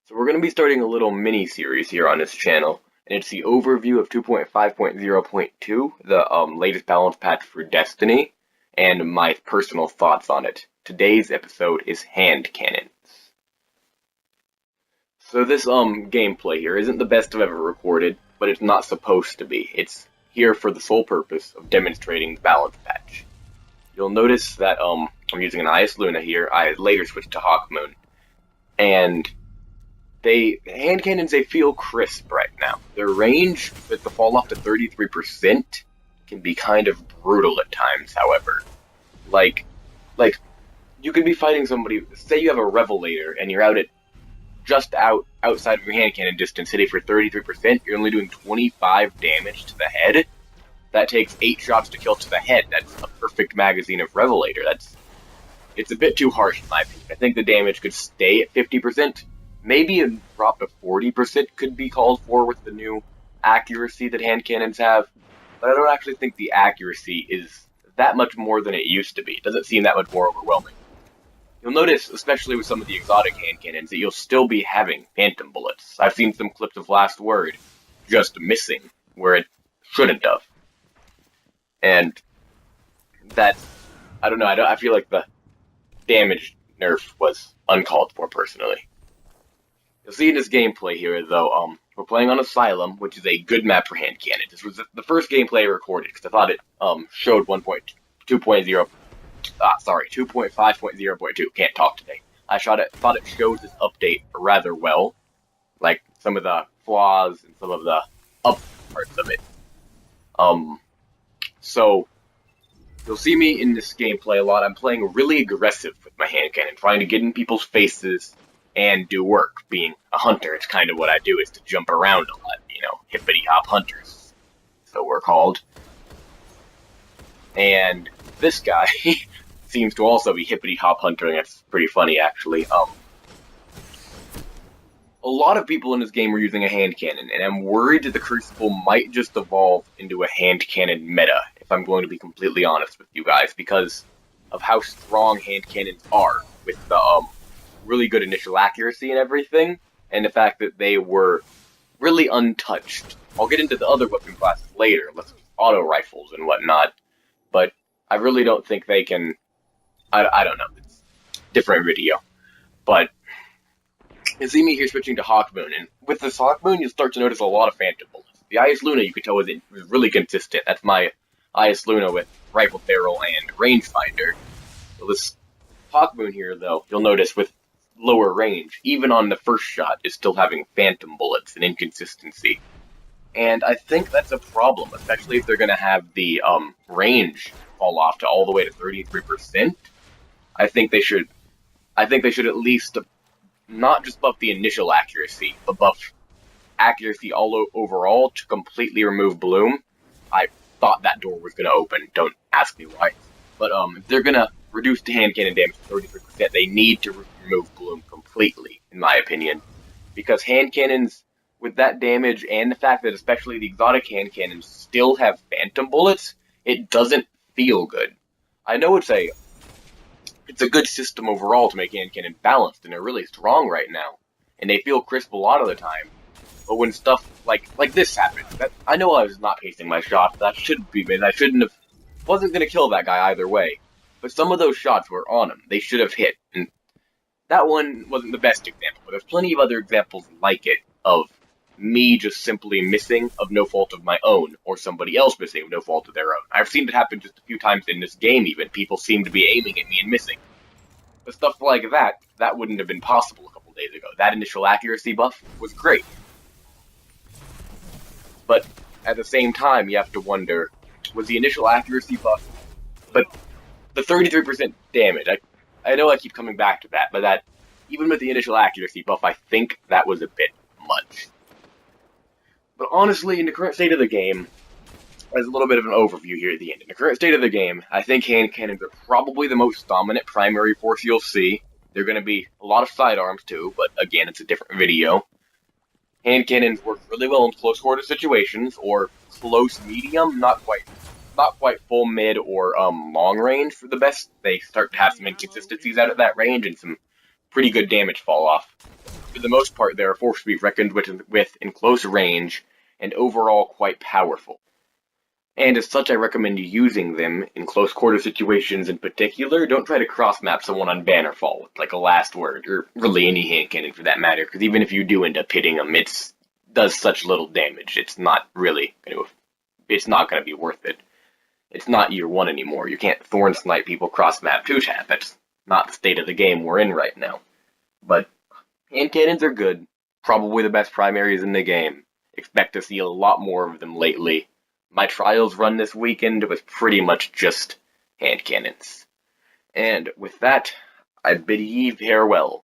So we're going to be starting a little mini-series here on this channel, and it's the overview of 2.5.0.2, the latest balance patch for Destiny, and my personal thoughts on it. Today's episode is hand cannons. So this gameplay here isn't the best I've ever recorded, but it's not supposed to be. It's here for the sole purpose of demonstrating the balance patch. You'll notice that I'm using an IS Luna here. I later switched to Hawkmoon, and hand cannons, they feel crisp right now. Their range, with the fall off to 33%, can be kind of brutal at times, however. Like, you could be fighting somebody, say you have a Revelator, and you're outside of your hand cannon distance, hitting for 33%, you're only doing 25 damage to the head. That takes 8 shots to kill to the head. That's a perfect magazine of Revelator. It's a bit too harsh in my opinion. I think the damage could stay at 50%. Maybe a drop to 40% could be called for with the new accuracy that hand cannons have, but I don't actually think the accuracy is that much more than it used to be. It doesn't seem that much more overwhelming. You'll notice, especially with some of the exotic hand cannons, that you'll still be having phantom bullets. I've seen some clips of Last Word just missing where it shouldn't have. And I don't know, I feel like the damage nerf was uncalled for, personally. You'll see in this gameplay here, though, we're playing on Asylum, which is a good map for hand cannon. This was the first gameplay I recorded, because I thought it showed 2.5.0.2. Can't talk today. I thought it showed this update rather well, like some of the flaws and some of the up parts of it. So you'll see me in this gameplay a lot. I'm playing really aggressive with my hand cannon, trying to get in people's faces and do work. Being a hunter, it's kind of what I do, is to jump around a lot, hippity-hop hunters, so we're called. And this guy seems to also be hippity-hop hunting. That's pretty funny, actually. A lot of people in this game are using a hand cannon, and I'm worried that the Crucible might just evolve into a hand cannon meta, if I'm going to be completely honest with you guys, because of how strong hand cannons are with the really good initial accuracy and everything, and the fact that they were really untouched. I'll get into the other weapon classes later, auto rifles and whatnot, but I really don't think they can. I don't know. It's a different video. But you see me here switching to Hawkmoon, and with this Hawkmoon, you'll start to notice a lot of phantom bullets. The IS Luna, you could tell, was really consistent. That's my IS Luna with rifle barrel and rangefinder. So this Hawkmoon here, though, you'll notice with lower range, even on the first shot, is still having phantom bullets and inconsistency. And I think that's a problem, especially if they're going to have the range fall off to all the way to 33%. I think they should at least not just buff the initial accuracy, but buff accuracy overall to completely remove Bloom. I thought that door was going to open. Don't ask me why. But if they're going to reduce the hand cannon damage to 33%, they need to remove Bloom completely, in my opinion. Because hand cannons, with that damage, and the fact that especially the exotic hand cannons still have phantom bullets, it doesn't feel good. I know it's a good system overall to make hand cannon balanced, and they're really strong right now, and they feel crisp a lot of the time. But when stuff like this happens, I know I was not pacing my shots. That shouldn't be made. I shouldn't have. Wasn't gonna kill that guy either way. But some of those shots were on him. They should have hit, and that one wasn't the best example. But there's plenty of other examples like it of me just simply missing of no fault of my own, or somebody else missing of no fault of their own. I've seen it happen just a few times in this game even. People seem to be aiming at me and missing. But stuff like that wouldn't have been possible a couple days ago. That initial accuracy buff was great. But at the same time, you have to wonder, was the initial accuracy buff, but the 33% damage, I know I keep coming back to that, but that, even with the initial accuracy buff, I think that was a bit much. But honestly, in the current state of the game, as a little bit of an overview here at the end, in the current state of the game, I think hand cannons are probably the most dominant primary force you'll see. There are going to be a lot of sidearms too, but again, it's a different video. Hand cannons work really well in close quarter situations, or close medium, not quite full mid or long range for the best. They start to have some inconsistencies out of that range and some pretty good damage fall off. For the most part, they are a force to be reckoned with in close range, and overall quite powerful. And as such, I recommend using them in close quarter situations in particular. Don't try to cross-map someone on Bannerfall with like a last word, or really any hand cannon for that matter, because even if you do end up hitting them, it does such little damage. It's not really it's not going to be worth it. It's not year one anymore. You can't Thorn Snipe people cross-map 2-tap. That's not the state of the game we're in right now. But hand cannons are good. Probably the best primaries in the game. Expect to see a lot more of them lately. My trials run this weekend was pretty much just hand cannons. And with that, I bid ye farewell.